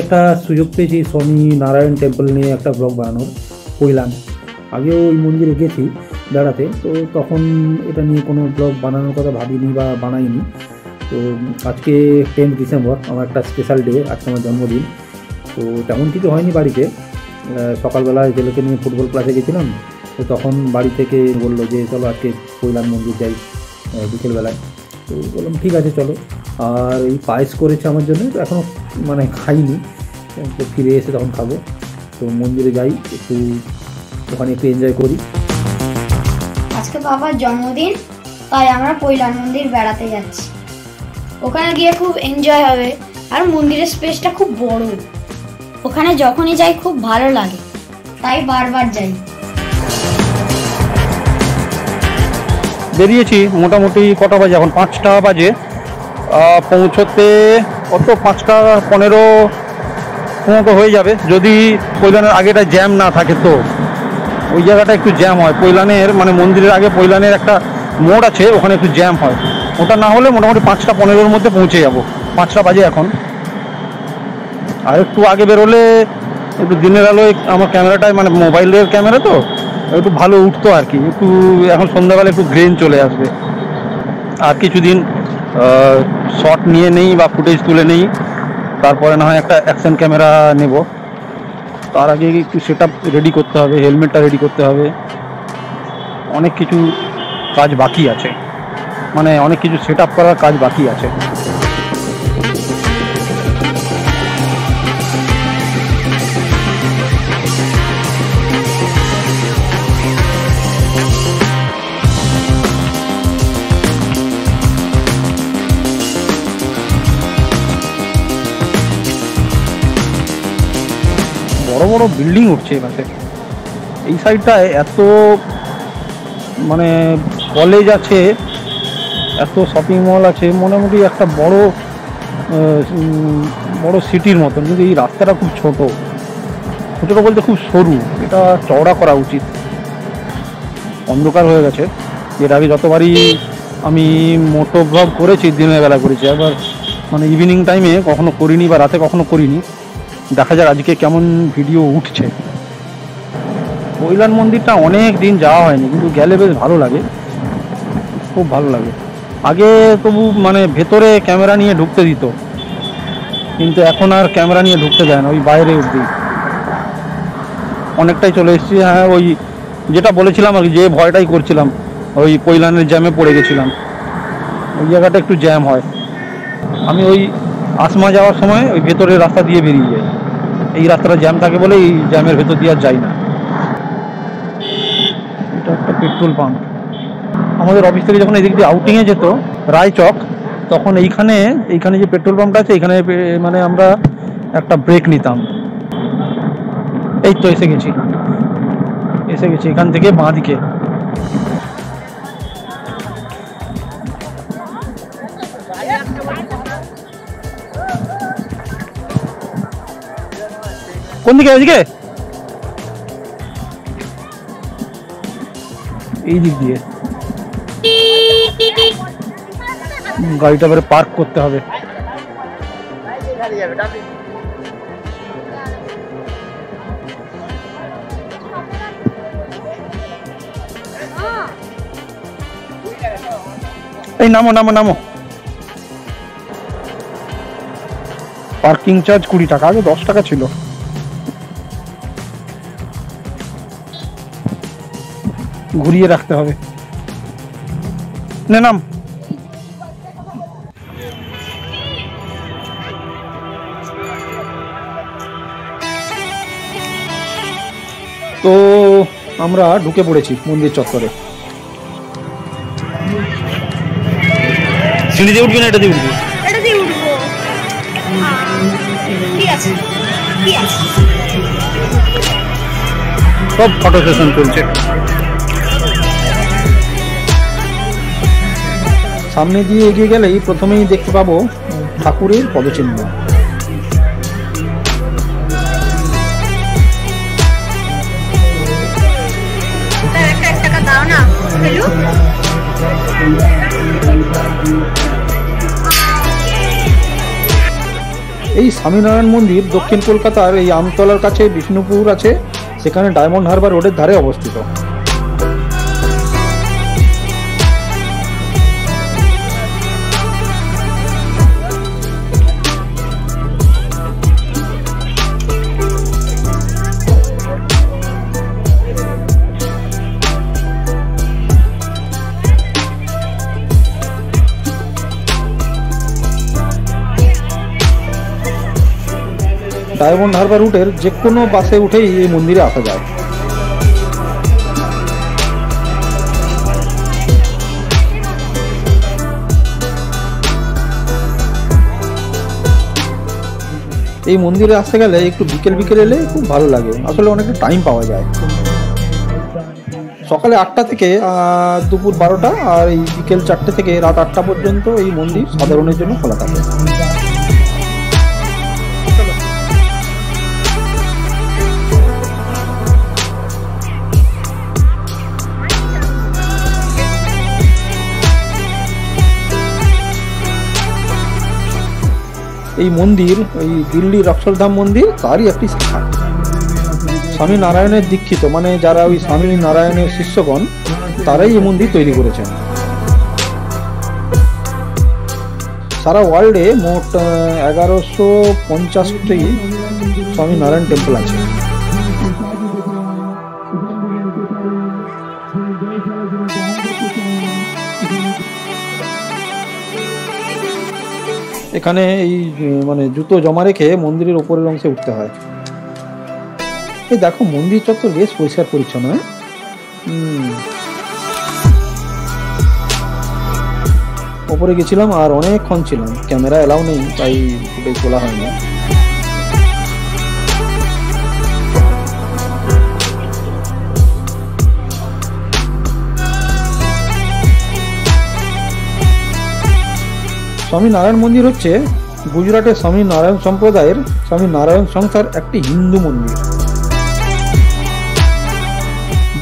একটা সুযোগ পেয়েছি স্বামী নারায়ণ টেম্পল নিয়ে একটা ব্লগ বানানোর, কৈলান। আগেও ওই মন্দিরে গেছি বেড়াতে, তো তখন এটা নিয়ে কোনো ব্লগ বানানোর কথা ভাবিনি বা বানাইনি। তো আজকে 10 ডিসেম্বর আমার একটা স্পেশাল ডে, আজকে আমার জন্মদিন। তো তেমন কিছু হয়নি বাড়িতে, সকালবেলায় ছেলেকে নিয়ে ফুটবল ক্লাসে গেছিলাম, তো তখন বাড়ি থেকে বললো যে চলো আজকে কৈলান মন্দির যাই বিকেলবেলায়। তো বললাম ঠিক আছে চলো। আর এই পায়েস করেছে আমার জন্য, তো এখনও মানে খাইনি, তো ফিরে এসে তখন খাবো। তো মন্দিরে যাই, একটু ওখানে একটু এনজয় করি। আজকে বাবার জন্মদিন, তাই আমরা কৈলান মন্দির বেড়াতে যাচ্ছি। ওখানে গিয়ে খুব এনজয় হবে, আর মন্দিরের স্পেসটা খুব বড়। ওখানে যখনই যাই খুব ভালো লাগে, তাই বারবার যাই। বেরিয়েছি মোটামুটি কটা বাজে, এখন 5টা বাজে। পৌঁছতে কত 5টা 15 মতো হয়ে যাবে, যদি কৈলানের আগেটা জ্যাম না থাকে। তো ওই জায়গাটা একটু জ্যাম হয় কৈলানের, মানে মন্দিরের আগে কৈলানের একটা মোড় আছে, ওখানে একটু জ্যাম হয়। ওটা না হলে মোটামুটি 5টা 15-র মধ্যে পৌঁছে যাব। 5টা বাজে এখন। আর একটু আগে বেরোলে একটু দিনের আলোয় আমার ক্যামেরাটায়, মানে মোবাইলের ক্যামেরা তো, একটু ভালো উঠতো আর কি। একটু এখন সন্ধ্যাবেলা একটু গ্রেন চলে আসবে। আর কিছুদিন শট নিয়ে নেই বা ফুটেজ তুলে নেই, তারপরে না হয় একটা অ্যাকশন ক্যামেরা নেব। তার আগে একটু সেট আপ রেডি করতে হবে, হেলমেটটা রেডি করতে হবে। অনেক কিছু কাজ বাকি আছে, মানে অনেক কিছু সেট আপ করার কাজ বাকি আছে। বড় বড় বিল্ডিং উঠছে এবারে এই সাইডটায়। এত মানে কলেজ আছে, এত শপিং মল আছে, মোটামুটি একটা বড় বড় সিটির মতন। কিন্তু এই রাস্তাটা খুব ছোট, ছোটো বলতে খুব সরু। এটা চওড়া করা উচিত। অন্ধকার হয়ে গেছে। এর আগে যতবারই আমি মোটো ব্লগ করেছি দিনের বেলা করেছি, একবার মানে ইভিনিং টাইমে কখনো করিনি বা রাতে কখনো করিনি। দেখা যাক আজকে কেমন ভিডিও উঠছে। কৈলান মন্দিরটা অনেক দিন যাওয়া হয়নি, কিন্তু গেলে বেশ ভালো লাগে, খুব ভালো লাগে। আগে তবু মানে ভেতরে ক্যামেরা নিয়ে ঢুকতে দিত, কিন্তু এখন আর ক্যামেরা নিয়ে ঢুকতে দেয় না, ওই বাইরে অবধি। অনেকটাই চলে এসেছি। হ্যাঁ, ওই যেটা বলেছিলাম আর কি, যে ভয়টাই করছিলাম, ওই কৈলানের জ্যামে পড়ে গেছিলাম। ওই জায়গাটা একটু জ্যাম হয়। আমি ওই আসমা যাওয়ার সময় ওই ভেতরের রাস্তা দিয়ে বেরিয়ে যাই। এই রাস্তাটা জ্যাম থাকে বলে এই জ্যামের ভেতর দিয়ে আর যাই না। এটা একটা পেট্রোল পাম্প। আমাদের অফিস থেকে যখন এদিক দিয়ে আউটিংয়ে যেত রায়চক, তখন এইখানে যে পেট্রোল পাম্পটা আছে, এখানে মানে আমরা একটা ব্রেক নিতাম। এই তো এসে গেছি এখান থেকে বাঁ দিকে। কোন দিকে? ওইদিকে, এই দিক দিয়ে। গাড়িটা এবারে পার্ক করতে হবে। এই নামো নামো নামো। পার্কিং চার্জ 20 টাকা, আগে 10 টাকা ছিল। ঘুরিয়ে রাখতে হবে। নাম তো আমরা ঢুকে পড়েছি মন্দির চত্বরে। সিঁড়ি দিয়ে উঠবি না এটা দিয়ে উঠবি? এটা দিয়ে উঠবো। ঠিক আছে, ঠিক আছে। সব ফটো সেশন চলছে। সামনে দিয়ে এগিয়ে গেলেই প্রথমেই দেখতে পাবো ঠাকুরের পদচিহ্ন। টাকা দাও না। এই স্বামীনারায়ণ মন্দির দক্ষিণ কলকাতার এই আমতলার কাছে বিষ্ণুপুর আছে, সেখানে ডায়মন্ড হারবার রোডের ধারে অবস্থিত। ডায়মন্ড হারবার রুটের যে কোনো বাসে উঠেই এই মন্দিরে আসা যায়। এই মন্দিরে আসতে গেলে একটু বিকেল বিকেল এলে খুব ভালো লাগে, আসলে অনেকটা টাইম পাওয়া যায়। সকালে 8টা থেকে দুপুর 12টা আর এই বিকেল 4টে থেকে রাত 8টা পর্যন্ত এই মন্দির সাধারণের জন্য খোলা থাকে। এই মন্দির ওই দিল্লির অক্ষরধাম মন্দির তারই একটি শাখা। স্বামী নারায়ণের দীক্ষিত মানে যারা ওই স্বামী নারায়ণের শিষ্যগণ তারাই এই মন্দির তৈরি করেছেন। সারা ওয়ার্ল্ডে মোট 1150টি স্বামী নারায়ণ টেম্পল আছে। এখানে এই মানে জুতো জমা রেখে মন্দিরের উপরের অংশে উঠতে হয়। এই দেখো মন্দির চত্বর বেশ পরিষ্কার পরিচ্ছন্ন। ওপরে গেছিলাম আর অনেকক্ষণ ছিলাম, ক্যামেরা এলাও নেই তাই ফুটেজ তোলা হয়নি। স্বামী নারায়ণ মন্দির হচ্ছে গুজরাটের স্বামী নারায়ণ সম্প্রদায়ের স্বামী নারায়ণ সংস্থার একটি হিন্দু মন্দির।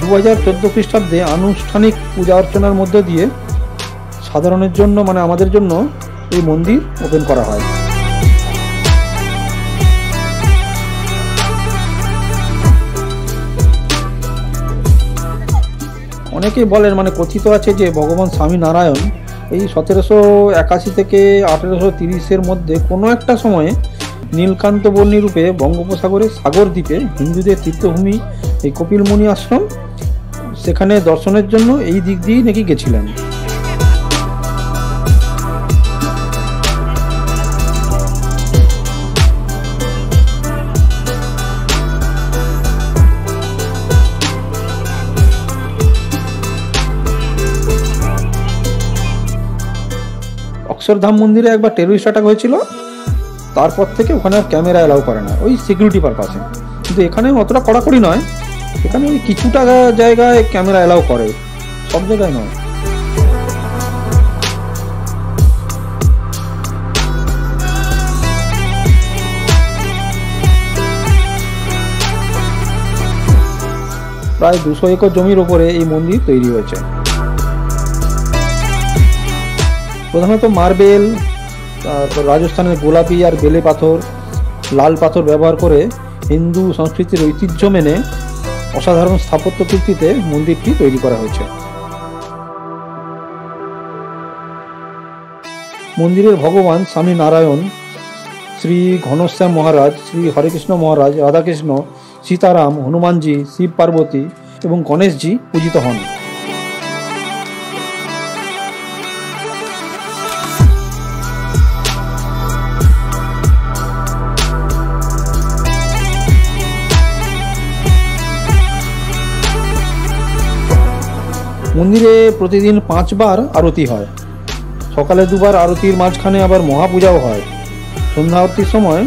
2014 খ্রিস্টাব্দে আনুষ্ঠানিক পূজা অর্চনার মধ্য দিয়ে সাধারণের জন্য মানে আমাদের জন্য এই মন্দির ওপেন করা হয়। অনেকেই বলেন মানে কথিত আছে যে ভগবান স্বামী নারায়ণ এই 1781 থেকে 1830-এর মধ্যে কোনো একটা সময়ে নীলকান্তবর্ণী রূপে বঙ্গোপসাগরের সাগর দ্বীপে হিন্দুদের তীর্থভূমি এই কপিলমুনি আশ্রম সেখানে দর্শনের জন্য এই দিক দিয়েই নাকি গেছিলেন। অক্ষরধাম মন্দিরে একবার টেররিস্ট অ্যাটাক হয়েছিল, তারপর থেকে ওখানে আর ক্যামেরা অ্যালাউ করে না, ওই সিকিউরিটি পারপাসে। কিন্তু এখানে অতটা কড়াকড়ি নয়, এখানে ওই কিছুটা জায়গায় ক্যামেরা অ্যালাউ করে, সব জায়গায় নয়। প্রায় 200 একর জমির ওপরে এই মন্দির তৈরি হয়েছে। প্রধানত মার্বেল, তারপর রাজস্থানের গোলাপি আর বেলে পাথর, লাল পাথর ব্যবহার করে হিন্দু সংস্কৃতির ঐতিহ্য মেনে অসাধারণ স্থাপত্য কীর্তিতে মন্দিরটি তৈরি করা হয়েছে। মন্দিরের ভগবান স্বামী নারায়ণ, শ্রী ঘনশ্যাম মহারাজ, শ্রী হরেকৃষ্ণ মহারাজ, রাধাকৃষ্ণ, সীতারাম, হনুমানজি, শিব পার্বতী এবং গণেশজি পূজিত হন। মন্দিরে প্রতিদিন 5 বার আরতি হয়। সকালে 2 বার আরতির মাঝখানে আবার মহাপূজাও হয়। সন্ধ্যা আরতির সময়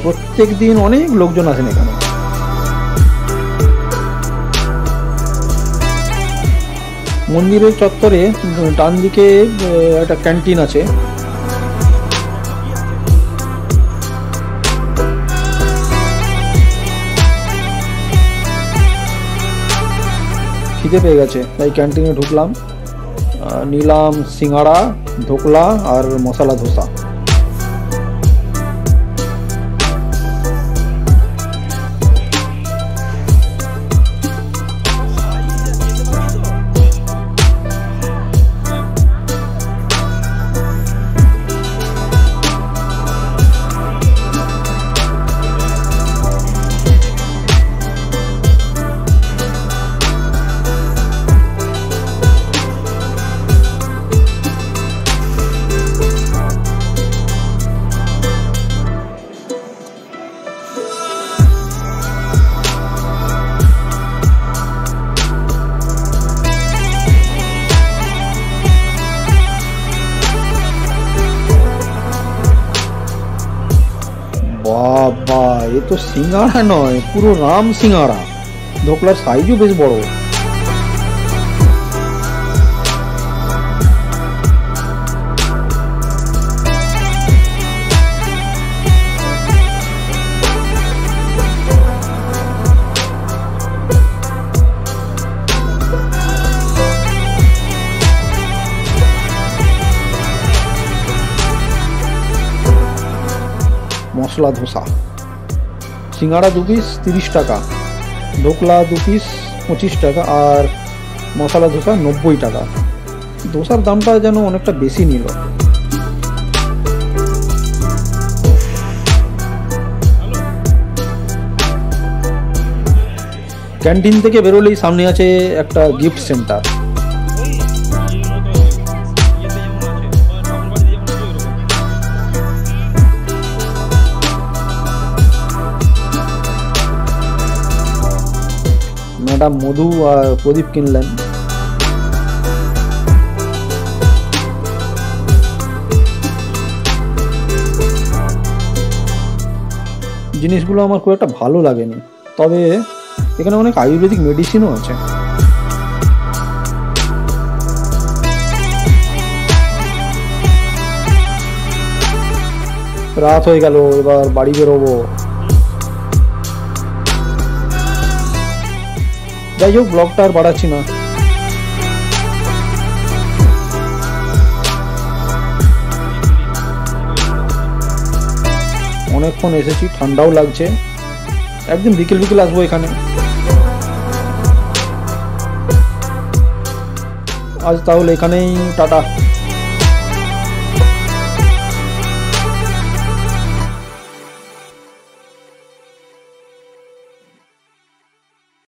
প্রত্যেক দিন অনেক লোকজন আসেন এখানে। মন্দিরের চত্বরে ডান দিকে একটা ক্যান্টিন আছে। খিদে পেয়ে গেছে তাই ক্যান্টিনে ঢুকলাম, নিলাম সিঙ্গাড়া, ধোকলা আর মশলা ধোসা। তো সিঙ্গাড়া নয়, পুরো রাম সিঙ্গাড়া। ধোকলার সাইজও বেশ বড়। মশলা ধোসা, সিঙ্গাড়া 2 পিস 30 টাকা, ধোকলা 2 পিস 25 টাকা, আর মশলা ধোসা 90 টাকা। ধোসার দামটা যেন অনেকটা বেশি নিল। ক্যান্টিন থেকে বেরোলেই সামনে আছে একটা গিফট সেন্টার। ম্যাডাম মধু আর প্রদীপ কিনলেন। জিনিসগুলো আমার খুব একটা ভালো লাগেনি, তবে এখানে অনেক আয়ুর্বেদিক মেডিসিনও আছে। রাত হয়ে গেল, এবার বাড়ি বেরোবো। যাই হোক, ব্লগটা আর বাড়াচ্ছি না। অনেকক্ষণ এসেছি, ঠান্ডাও লাগছে। একদিন বিকেল বিকেল আসবো এখানে। আজ তাহলে এখানেই, টাটা।